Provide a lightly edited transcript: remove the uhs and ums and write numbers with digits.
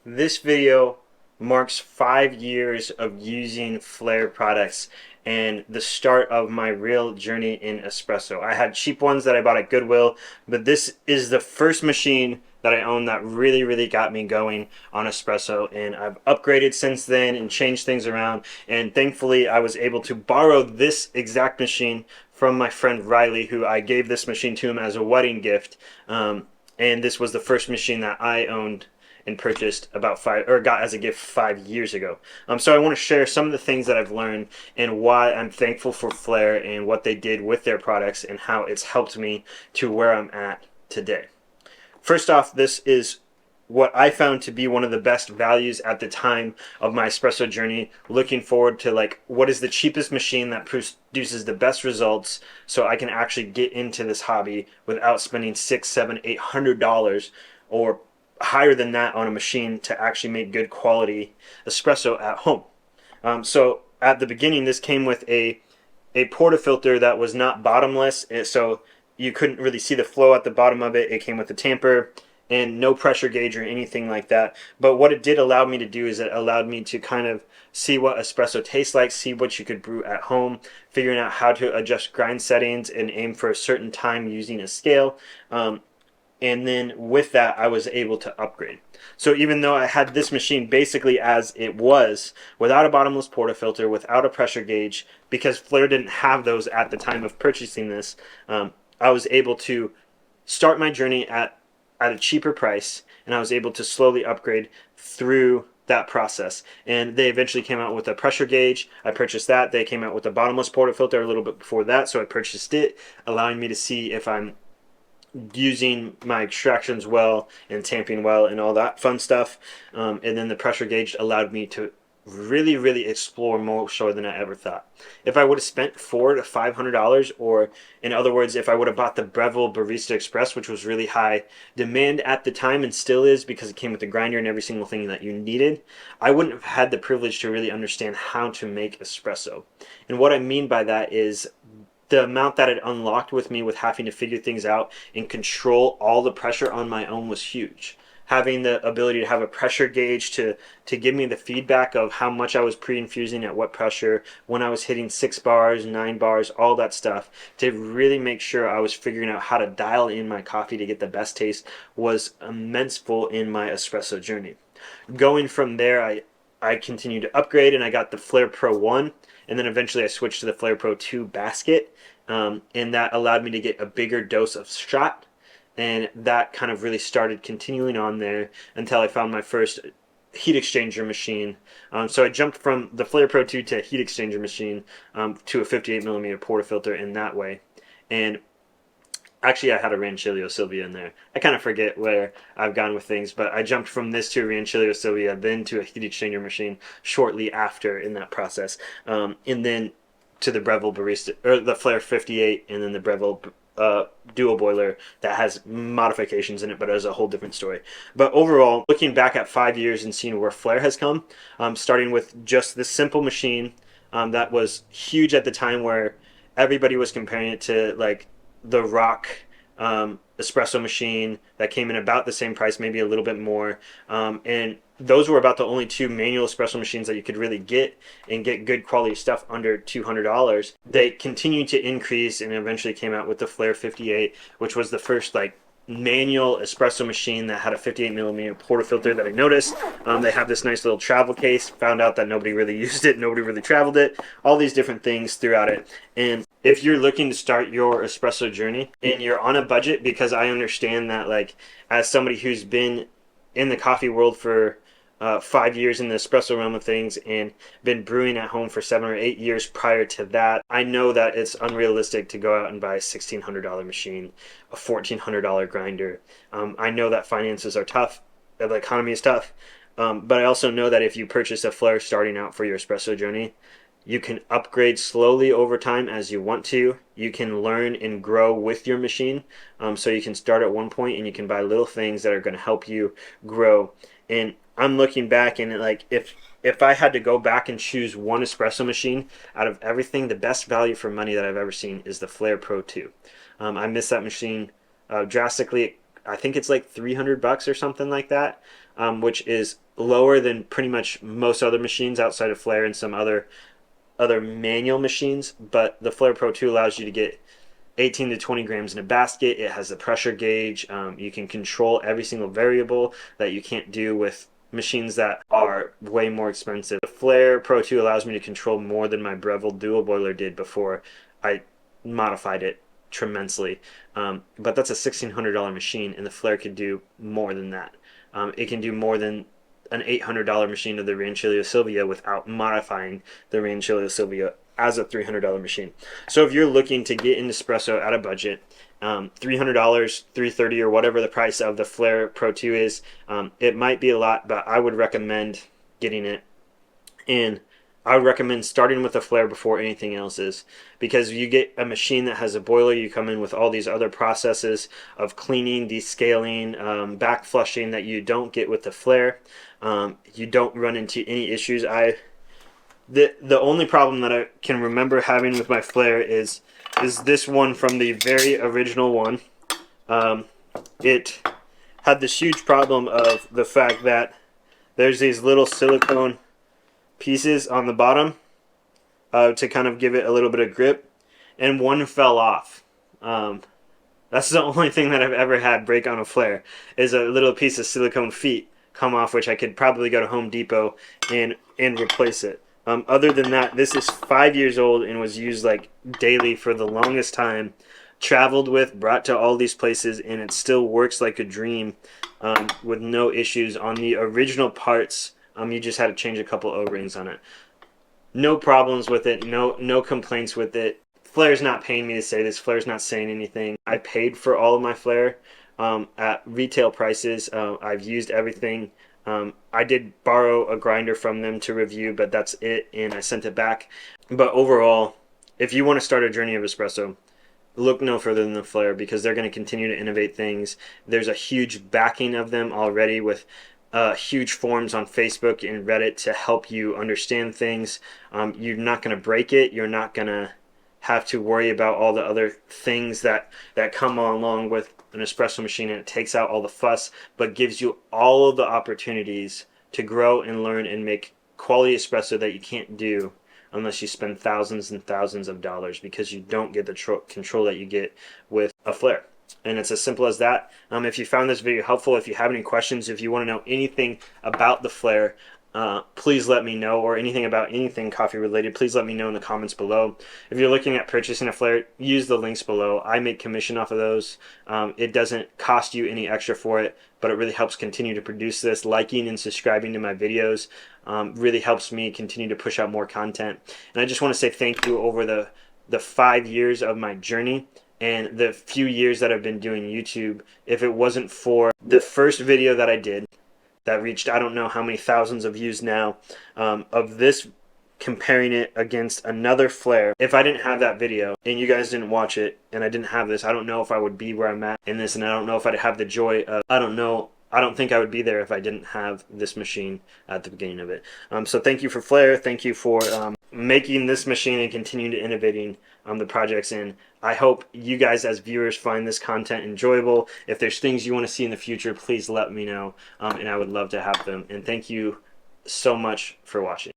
This video marks 5 years of using FLAIR products and the start of my real journey in espresso. I had cheap ones that I bought at Goodwill, but this is the first machine that I own that really got me going on espresso, and I've upgraded since then and changed things around, and thankfully I was able to borrow this exact machine from my friend Riley, who I gave this machine to him as a wedding gift. And this was the first machine that I owned and purchased about got as a gift 5 years ago. So I want to share some of the things that I've learned and why I'm thankful for FLAIR and what they did with their products and how it's helped me to where I'm at today. First off, this is what I found to be one of the best values at the time of my espresso journey, looking forward to like what is the cheapest machine that produces the best results so I can actually get into this hobby without spending $600, $700, $800 or higher than that on a machine to actually make good quality espresso at home. So at the beginning, this came with a portafilter that was not bottomless, so you couldn't really see the flow at the bottom of it. It came with a tamper and no pressure gauge or anything like that. But what it did allow me to do is it allowed me to kind of see what espresso tastes like, see what you could brew at home, figuring out how to adjust grind settings and aim for a certain time using a scale. And then with that, I was able to upgrade. So even though I had this machine basically as it was, without a bottomless portafilter, without a pressure gauge, because FLAIR didn't have those at the time of purchasing this, I was able to start my journey at a cheaper price, and I was able to slowly upgrade through that process. And they eventually came out with a pressure gauge. I purchased that. They came out with a bottomless portafilter a little bit before that, so I purchased it, allowing me to see if I'm using my extractions well and tamping well and all that fun stuff. And then the pressure gauge allowed me to really explore more so than I ever thought. If I would have spent $400 to $500, or in other words, if I would have bought the Breville Barista Express, which was really high demand at the time and still is because it came with the grinder and every single thing that you needed, I wouldn't have had the privilege to really understand how to make espresso. And what I mean by that is the amount that it unlocked with me with having to figure things out and control all the pressure on my own was huge. Having the ability to have a pressure gauge to give me the feedback of how much I was pre-infusing at what pressure, when I was hitting 6 bars, 9 bars, all that stuff, to really make sure I was figuring out how to dial in my coffee to get the best taste was immenseful in my espresso journey. Going from there, I continued to upgrade, and I got the FLAIR Pro 1, and then eventually I switched to the FLAIR Pro 2 basket, and that allowed me to get a bigger dose of shot, and that kind of really started continuing on there until I found my first heat exchanger machine. So I jumped from the FLAIR Pro 2 to a heat exchanger machine, to a 58mm portafilter in that way. And actually, I had a Rancilio Sylvia in there. I kind of forget where I've gone with things, but I jumped from this to a Rancilio Sylvia, then to a heat exchanger machine shortly after in that process, and then to the Breville Barista, or the FLAIR 58, and then the Breville dual boiler that has modifications in it, but it is a whole different story. But overall, looking back at 5 years and seeing where FLAIR has come, starting with just this simple machine that was huge at the time, where everybody was comparing it to like the Rock espresso machine that came in about the same price, maybe a little bit more, and those were about the only two manual espresso machines that you could really get and get good quality stuff under $200. They continued to increase and eventually came out with the FLAIR 58, which was the first like manual espresso machine that had a 58mm portafilter that I noticed. They have this nice little travel case. Found out that nobody really used it, nobody really traveled it, all these different things throughout it. And if you're looking to start your espresso journey and you're on a budget, because I understand that, like, as somebody who's been in the coffee world for 5 years in the espresso realm of things and been brewing at home for 7 or 8 years prior to that, I know that it's unrealistic to go out and buy a $1,600 machine, a $1,400 grinder. I know that finances are tough, that the economy is tough, but I also know that if you purchase a FLAIR starting out for your espresso journey, you can upgrade slowly over time as you want to. You can learn and grow with your machine. So you can start at one point and you can buy little things that are going to help you grow. And I'm looking back, and like if I had to go back and choose one espresso machine out of everything, the best value for money that I've ever seen is the FLAIR Pro 2. I miss that machine drastically. I think it's like 300 bucks or something like that, which is lower than pretty much most other machines outside of FLAIR and some other manual machines. But the FLAIR Pro 2 allows you to get 18 to 20 grams in a basket. It has a pressure gauge. You can control every single variable that you can't do with machines that are way more expensive. The FLAIR Pro 2 allows me to control more than my Breville dual boiler did before I modified it tremendously. But that's a $1,600 machine, and the FLAIR could do more than that. It can do more than an $800 machine of the Rancilio Silvia without modifying the Rancilio Silvia as a $300 machine. So if you're looking to get into espresso at a budget, $300, $330, or whatever the price of the FLAIR Pro 2 is, it might be a lot, but I would recommend getting it. And I would recommend starting with a FLAIR before anything else is, because you get a machine that has a boiler, you come in with all these other processes of cleaning, descaling, back flushing that you don't get with the FLAIR. You don't run into any issues. The only problem that I can remember having with my FLAIR is this one from the very original one. It had this huge problem of the fact that there's these little silicone pieces on the bottom to kind of give it a little bit of grip, and one fell off. That's the only thing that I've ever had break on a FLAIR, is a little piece of silicone feet come off, which I could probably go to Home Depot and replace it. Other than that, this is 5 years old and was used like daily for the longest time. Traveled with, brought to all these places, and it still works like a dream with no issues. On the original parts, you just had to change a couple O-rings on it. No problems with it, no complaints with it. FLAIR's not paying me to say this. FLAIR's not saying anything. I paid for all of my FLAIR at retail prices. I've used everything. I did borrow a grinder from them to review, but that's it, and I sent it back. But overall, if you want to start a journey of espresso, look no further than the FLAIR, because they're going to continue to innovate things. There's a huge backing of them already with huge forums on Facebook and Reddit to help you understand things. You're not going to break it. You're not going to have to worry about all the other things that come along with an espresso machine, and it takes out all the fuss, but gives you all of the opportunities to grow and learn and make quality espresso that you can't do unless you spend thousands and thousands of dollars, because you don't get the control that you get with a FLAIR. And it's as simple as that. If you found this video helpful, if you have any questions, if you want to know anything about the FLAIR, please let me know, or anything about anything coffee related, please let me know in the comments below. If you're looking at purchasing a FLAIR, use the links below. I make commission off of those. It doesn't cost you any extra for it, but it really helps continue to produce this. Liking and subscribing to my videos really helps me continue to push out more content. And I just want to say thank you over the 5 years of my journey and the few years that I've been doing YouTube. If it wasn't for the first video that I did that reached, I don't know how many thousands of views now, of this, comparing it against another FLAIR. If I didn't have that video and you guys didn't watch it and I didn't have this, I don't know if I would be where I'm at in this, and I don't know if I'd have the joy of, I don't know, I don't think I would be there if I didn't have this machine at the beginning of it. So thank you for FLAIR. Thank you for making this machine and continuing to innovating the projects in. I hope you guys as viewers find this content enjoyable. If there's things you want to see in the future, please let me know, and I would love to have them. And thank you so much for watching.